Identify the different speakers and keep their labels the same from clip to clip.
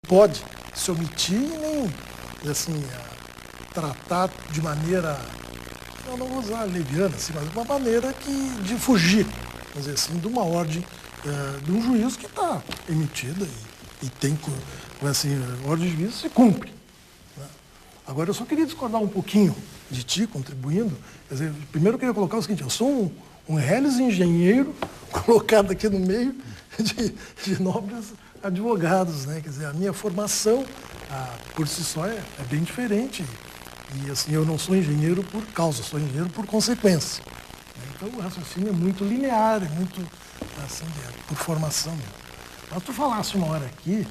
Speaker 1: pode se omitir e nem, assim, tratar de maneira, eu não vou usar leviana, assim, mas de uma maneira de fugir, vamos dizer assim, de uma ordem, de um juízo que está emitida e tem, assim, a ordem de juízo se cumpre. Né? Agora, eu só queria discordar um pouquinho de ti, contribuindo. Quer dizer, primeiro eu queria colocar o seguinte, eu sou um reles engenheiro colocado aqui no meio de nobres advogados, né? Quer dizer, a minha formação, por si só, é bem diferente. E, assim, eu não sou engenheiro por causa, sou engenheiro por consequência. Então, o raciocínio é muito linear, é muito, assim, por formação mesmo. Mas tu falaste uma hora aqui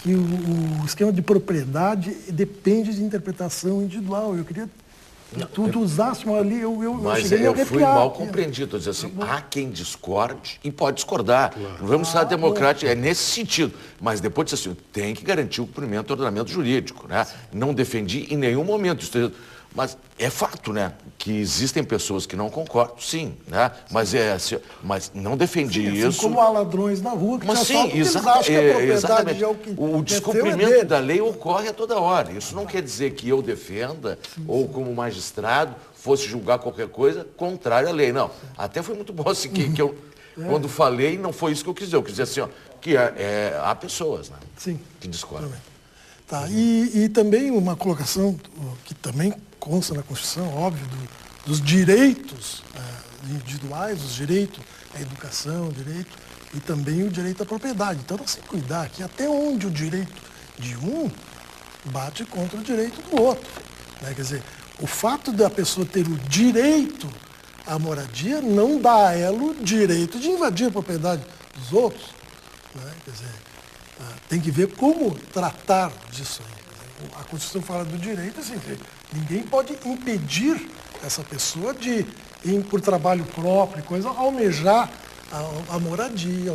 Speaker 1: que o esquema de propriedade depende de interpretação individual. Eu queria... Tu usaste uma ali, eu cheguei a me arrepiar.
Speaker 2: Mas eu fui mal compreendido. Estou dizendo assim, há quem discorde e pode discordar. Claro. Não vamos estar democráticos, é nesse sentido. Mas depois disse assim, tem que garantir o cumprimento do ordenamento jurídico, né? Não defendi em nenhum momento. Mas é fato, né? Que existem pessoas que não concordam, sim, né? Mas, mas não defendi
Speaker 1: assim
Speaker 2: isso.
Speaker 1: Como há ladrões na rua que
Speaker 2: mas sim, exatamente. O descumprimento da lei ocorre a toda hora. Isso não quer dizer que eu defenda, ou como magistrado, fosse julgar qualquer coisa contrária à lei. Não. Até foi muito bom assim que eu, quando falei, não foi isso que eu quis dizer. Eu quis dizer assim, ó, que há pessoas, né?
Speaker 1: Sim.
Speaker 2: Que discordam.
Speaker 1: Tá. E também uma colocação que também consta na Constituição, óbvio, dos direitos individuais, os direitos à educação, e também o direito à propriedade. Então, nós temos que cuidar aqui até onde o direito de um bate contra o direito do outro. Né? Quer dizer, o fato da pessoa ter o direito à moradia não dá a ela o direito de invadir a propriedade dos outros. Né? Quer dizer, tem que ver como tratar disso aí. A Constituição fala do direito, assim, ninguém pode impedir essa pessoa de, por trabalho próprio, almejar a moradia,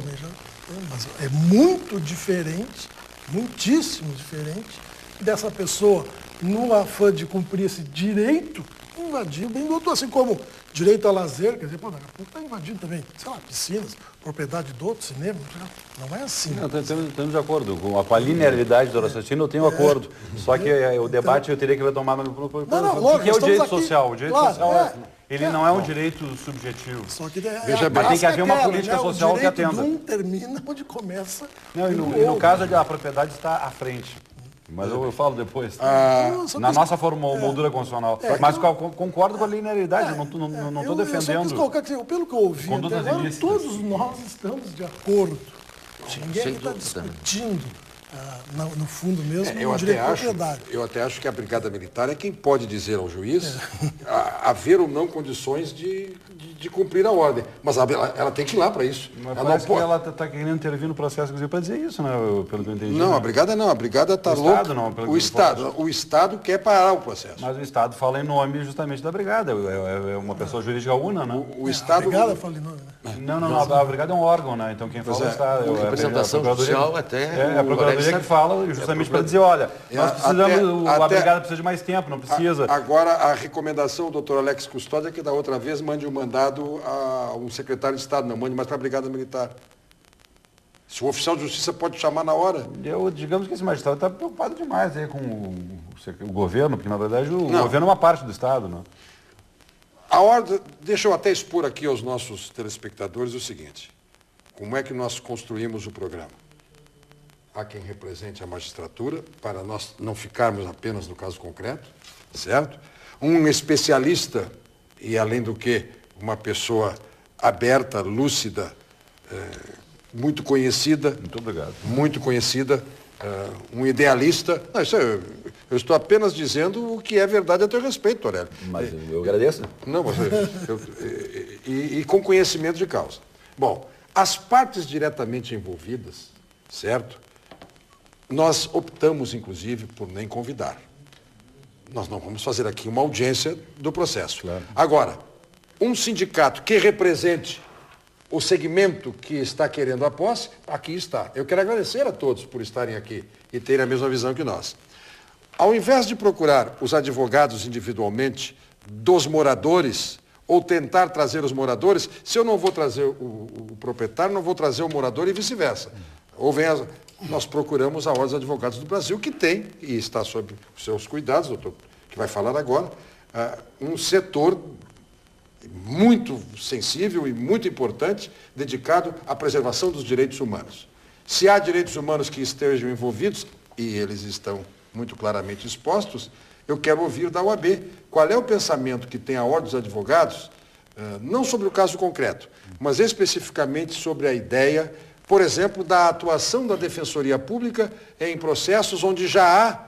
Speaker 1: mas é muito diferente, muitíssimo diferente, dessa pessoa, no afã de cumprir esse direito, invadir o bem do outro, assim como direito a lazer, quer dizer, daqui a pouco está invadindo também, sei lá, piscinas, propriedade do outro, cinema, não é assim.
Speaker 3: Não, estamos de acordo. Com a linearidade do raciocínio eu tenho acordo. Só que o debate eu teria que retomar no o que é o direito social? O direito social ele não é um direito subjetivo.
Speaker 1: Só que
Speaker 3: mas tem que haver uma política social que atenda.
Speaker 1: O direito de um termina onde começa.
Speaker 3: Não, e no caso a propriedade está à frente. Mas eu falo depois. Na nossa moldura constitucional. Mas concordo com a linearidade, não estou defendendo.
Speaker 1: Pelo que eu ouvi até agora, todos nós estamos de acordo. Ninguém está discutindo, no fundo mesmo, o direito à propriedade.
Speaker 4: Eu até acho que a Brigada Militar é quem pode dizer ao juiz haver ou não condições de cumprir a ordem. Mas ela tem que ir lá para isso.
Speaker 3: Mas parece que ela está querendo intervir no processo, inclusive, para dizer isso, né? Pelo que eu entendi.
Speaker 4: Não,
Speaker 3: né?
Speaker 4: A Brigada está louca. O Estado quer parar o processo.
Speaker 3: Mas o Estado fala em nome justamente da Brigada. É uma pessoa jurídica una, né?
Speaker 4: O Estado...
Speaker 1: A Brigada fala em nome, né?
Speaker 3: Não, a Brigada é um órgão, né? Então quem fala é o Estado.
Speaker 2: A representação social até...
Speaker 3: É a Procuradoria que fala justamente para dizer, olha, nós precisamos, a Brigada precisa de mais tempo, não precisa.
Speaker 4: Agora, a recomendação do Dr. Alex Custódio é que da outra vez mande um mandado a um secretário de Estado, não mande mais para a Brigada Militar. Se o oficial de justiça pode chamar na hora.
Speaker 3: Digamos que esse magistrado está preocupado demais aí com o governo, porque na verdade o governo é uma parte do Estado, né?
Speaker 4: A ordem, deixa eu até expor aqui aos nossos telespectadores o seguinte: como é que nós construímos o programa? Há quem represente a magistratura, para nós não ficarmos apenas no caso concreto, certo? Um especialista, e além do que, uma pessoa aberta, lúcida, muito conhecida.
Speaker 3: Muito obrigado.
Speaker 4: Muito conhecida, um idealista. Não, isso eu estou apenas dizendo o que é verdade a teu respeito, Aurélio.
Speaker 3: Mas eu agradeço.
Speaker 4: Não, mas e com conhecimento de causa. Bom, as partes diretamente envolvidas, certo? Nós optamos, inclusive, por nem convidar. Nós não vamos fazer aqui uma audiência do processo.
Speaker 3: Claro.
Speaker 4: Agora, um sindicato que represente o segmento que está querendo a posse, aqui está. Eu quero agradecer a todos por estarem aqui e terem a mesma visão que nós. Ao invés de procurar os advogados individualmente dos moradores, ou tentar trazer os moradores, se eu não vou trazer o proprietário, não vou trazer o morador e vice-versa. Ou vem nós procuramos a Ordem dos Advogados do Brasil, que tem, e está sob os seus cuidados, doutor, que vai falar agora, um setor muito sensível e muito importante, dedicado à preservação dos direitos humanos. Se há direitos humanos que estejam envolvidos, e eles estão muito claramente expostos, eu quero ouvir da OAB qual é o pensamento que tem a Ordem dos Advogados, não sobre o caso concreto, mas especificamente sobre a ideia, por exemplo, da atuação da Defensoria Pública em processos onde já há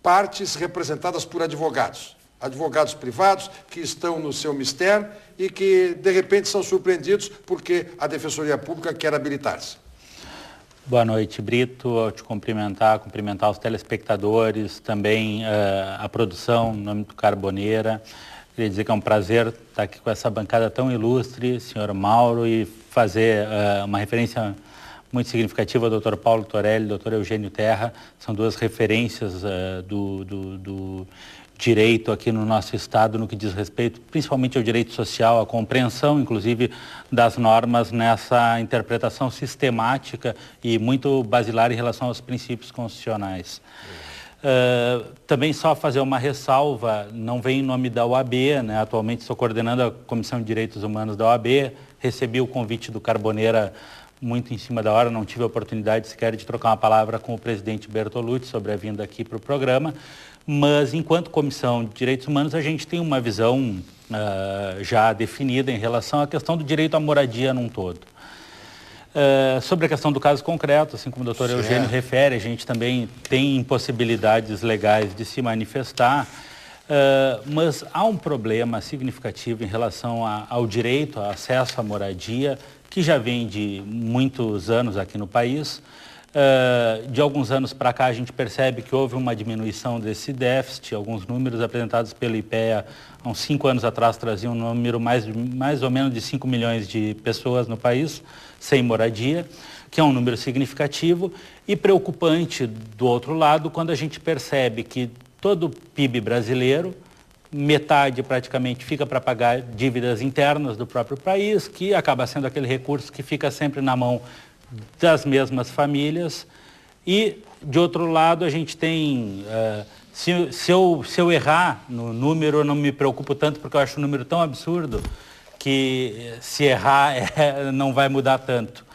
Speaker 4: partes representadas por advogados. Advogados privados que estão no seu mistério e que, de repente, são surpreendidos porque a Defensoria Pública quer habilitar-se.
Speaker 5: Boa noite, Brito. Ao te cumprimentar os telespectadores, também a produção, em nome do Carboneira. Queria dizer que é um prazer estar aqui com essa bancada tão ilustre, senhor Mauro, e fazer uma referência muito significativa ao Dr. Paulo Torelli, Dr. Eugênio Terra. São duas referências do direito aqui no nosso Estado, no que diz respeito principalmente ao direito social, à compreensão, inclusive, das normas nessa interpretação sistemática e muito basilar em relação aos princípios constitucionais. Também só fazer uma ressalva, não vem em nome da OAB, né? Atualmente estou coordenando a Comissão de Direitos Humanos da OAB, recebi o convite do Carboneira muito em cima da hora, não tive a oportunidade sequer de trocar uma palavra com o presidente Bertolucci sobre a vinda aqui para o programa, mas enquanto Comissão de Direitos Humanos a gente tem uma visão já definida em relação à questão do direito à moradia num todo. Sobre a questão do caso concreto, assim como o doutor Eugênio refere, a gente também tem impossibilidades legais de se manifestar, mas há um problema significativo em relação ao direito ao acesso à moradia, que já vem de muitos anos aqui no país. De alguns anos para cá a gente percebe que houve uma diminuição desse déficit. Alguns números apresentados pelo IPEA há uns 5 anos atrás traziam um número mais ou menos de 5 milhões de pessoas no país sem moradia, que é um número significativo e preocupante do outro lado quando a gente percebe que todo o PIB brasileiro, metade praticamente fica para pagar dívidas internas do próprio país, que acaba sendo aquele recurso que fica sempre na mão das mesmas famílias. E, de outro lado, a gente tem... se eu errar no número, eu não me preocupo tanto, porque eu acho o número tão absurdo que se errar não vai mudar tanto.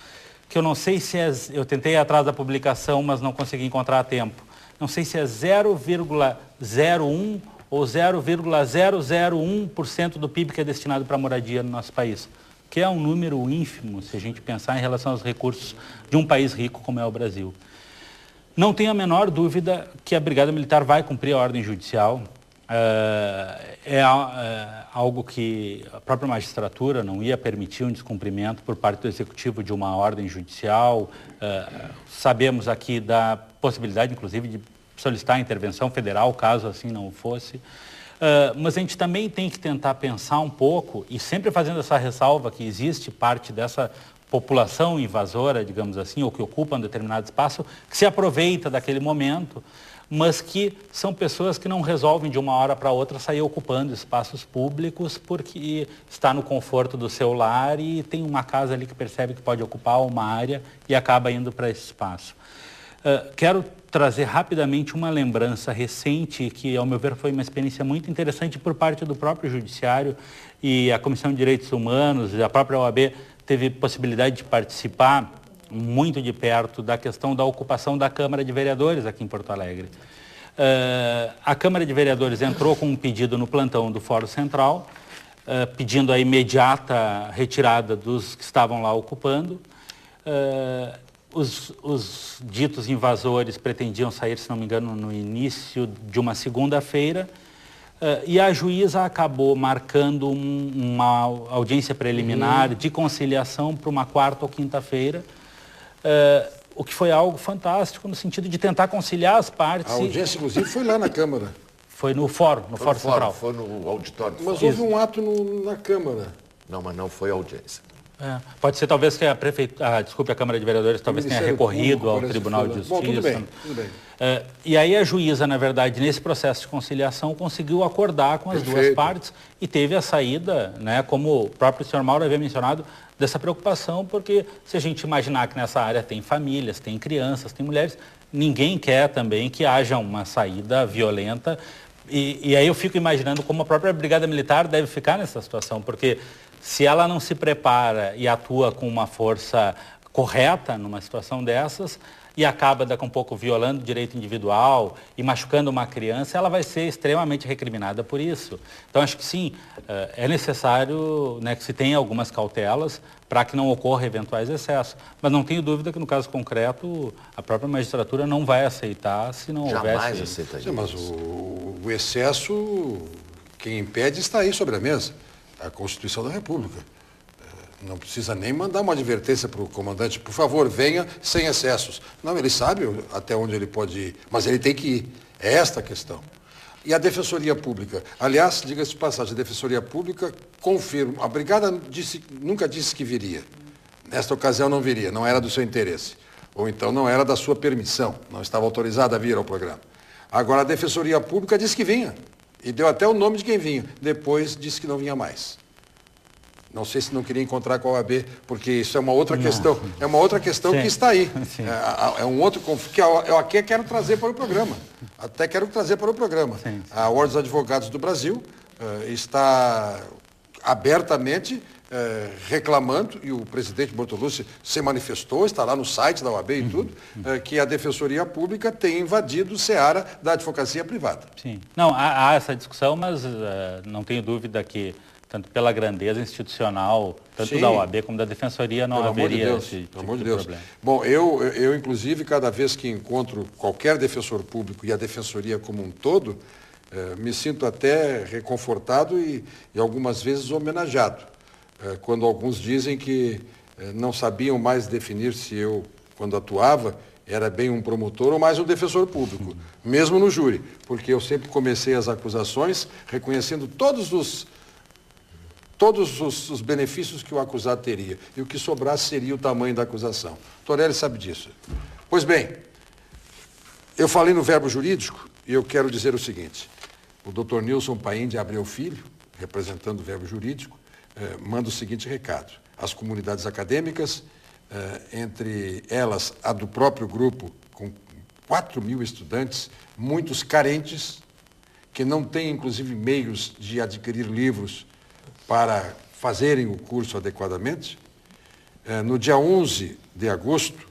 Speaker 5: Que eu não sei se é... Eu tentei ir atrás da publicação, mas não consegui encontrar a tempo. Não sei se é 0,01 ou 0,001% do PIB que é destinado para a moradia no nosso país, que é um número ínfimo, se a gente pensar em relação aos recursos de um país rico como é o Brasil. Não tenho a menor dúvida que a Brigada Militar vai cumprir a ordem judicial. Algo que a própria magistratura não ia permitir um descumprimento por parte do Executivo de uma ordem judicial. Sabemos aqui da possibilidade, inclusive, de solicitar a intervenção federal, caso assim não fosse. Mas a gente também tem que tentar pensar um pouco, e sempre fazendo essa ressalva que existe parte dessa população invasora, digamos assim, ou que ocupa um determinado espaço, que se aproveita daquele momento, mas que são pessoas que não resolvem de uma hora para outra sair ocupando espaços públicos porque está no conforto do seu lar e tem uma casa ali que percebe que pode ocupar uma área e acaba indo para esse espaço. Quero trazer rapidamente uma lembrança recente que, ao meu ver, foi uma experiência muito interessante por parte do próprio Judiciário e a Comissão de Direitos Humanos e a própria OAB teve possibilidade de participar muito de perto da questão da ocupação da Câmara de Vereadores aqui em Porto Alegre. A Câmara de Vereadores entrou com um pedido no plantão do Fórum Central, pedindo a imediata retirada dos que estavam lá ocupando. Os ditos invasores pretendiam sair, se não me engano, no início de uma segunda-feira, e a juíza acabou marcando uma audiência preliminar de conciliação para uma quarta ou quinta-feira, o que foi algo fantástico no sentido de tentar conciliar as partes.
Speaker 4: A audiência, inclusive, foi lá na Câmara.
Speaker 5: Foi no Fórum, Central.
Speaker 2: Foi no auditório.
Speaker 4: Mas houve um ato na Câmara.
Speaker 2: Não, mas não foi audiência.
Speaker 5: Pode ser talvez que a Câmara de Vereadores talvez tenha recorrido ao Tribunal de Justiça.
Speaker 4: Bom, tudo bem.
Speaker 5: E aí a juíza, na verdade, nesse processo de conciliação, conseguiu acordar com as duas partes e teve a saída, né, como o próprio senhor Mauro havia mencionado, dessa preocupação, porque se a gente imaginar que nessa área tem famílias, tem crianças, tem mulheres, ninguém quer também que haja uma saída violenta. E aí eu fico imaginando como a própria Brigada Militar deve ficar nessa situação, porque se ela não se prepara e atua com uma força correta numa situação dessas e acaba daqui a um pouco violando o direito individual e machucando uma criança, ela vai ser extremamente recriminada por isso. Então acho que sim, é necessário, né, que se tenha algumas cautelas para que não ocorra eventuais excessos. Mas não tenho dúvida que no caso concreto a própria magistratura não vai aceitar se não houvesse...
Speaker 2: Jamais aceitaria.
Speaker 4: Mas o excesso, quem impede está aí sobre a mesa. A Constituição da República. Não precisa nem mandar uma advertência para o comandante, por favor, venha sem excessos. Não, ele sabe até onde ele pode ir, mas ele tem que ir. É esta a questão. E a Defensoria Pública, aliás, diga-se de passagem, a Defensoria Pública confirma, a Brigada nunca disse que viria. Nesta ocasião não viria, não era do seu interesse. Ou então não era da sua permissão, não estava autorizada a vir ao programa. Agora a Defensoria Pública disse que vinha. E deu até o nome de quem vinha. Depois disse que não vinha mais. Não sei se não queria encontrar com a OAB, porque isso é uma outra questão. É uma outra questão que está aí. É um outro conflito que eu aqui quero trazer para o programa. Até quero trazer para o programa. A Ordem dos Advogados do Brasil está abertamente reclamando, e o presidente Bortolucci se manifestou, está lá no site da OAB e tudo, que a Defensoria Pública tem invadido o seara da advocacia privada.
Speaker 5: Sim. Não, há essa discussão, mas não tenho dúvida que, tanto pela grandeza institucional, tanto da OAB como da Defensoria, não haveria esse tipo de problema.
Speaker 4: Bom, eu inclusive, cada vez que encontro qualquer defensor público e a Defensoria como um todo, me sinto até reconfortado e algumas vezes homenageado. Quando alguns dizem que não sabiam mais definir se eu, quando atuava, era bem um promotor ou mais um defensor público, mesmo no júri, porque eu sempre comecei as acusações reconhecendo todos os benefícios que o acusado teria, e o que sobrasse seria o tamanho da acusação. Torelli sabe disso. Pois bem, eu falei no verbo jurídico e eu quero dizer o seguinte: o Dr. Nilson Paim de Abreu Filho, representando o verbo jurídico, manda o seguinte recado: as comunidades acadêmicas, entre elas a do próprio grupo, com 4.000 estudantes, muitos carentes, que não têm inclusive meios de adquirir livros para fazerem o curso adequadamente, no dia 11 de agosto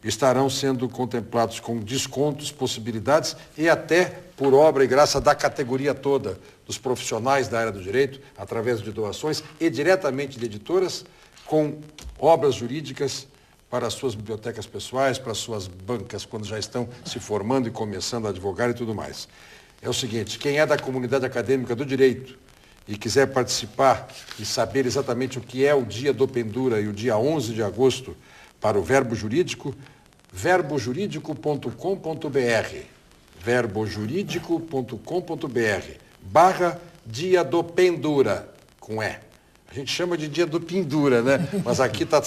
Speaker 4: estarão sendo contemplados com descontos, possibilidades e até por obra e graça da categoria toda dos profissionais da área do direito, através de doações e diretamente de editoras, com obras jurídicas para as suas bibliotecas pessoais, para as suas bancas, quando já estão se formando e começando a advogar e tudo mais. É o seguinte: quem é da comunidade acadêmica do direito e quiser participar e saber exatamente o que é o dia do Pendura e o dia 11 de agosto para o verbo jurídico, verbojuridico.com.br, verbojuridico.com.br/dia do Pendura, com E. A gente chama de dia do Pendura, né? Mas aqui está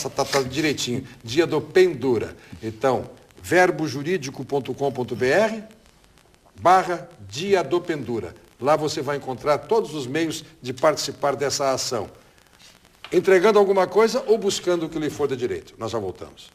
Speaker 4: direitinho, dia do Pendura. Então, verbojuridico.com.br/dia do Pendura. Lá você vai encontrar todos os meios de participar dessa ação, entregando alguma coisa ou buscando o que lhe for de direito. Nós já voltamos.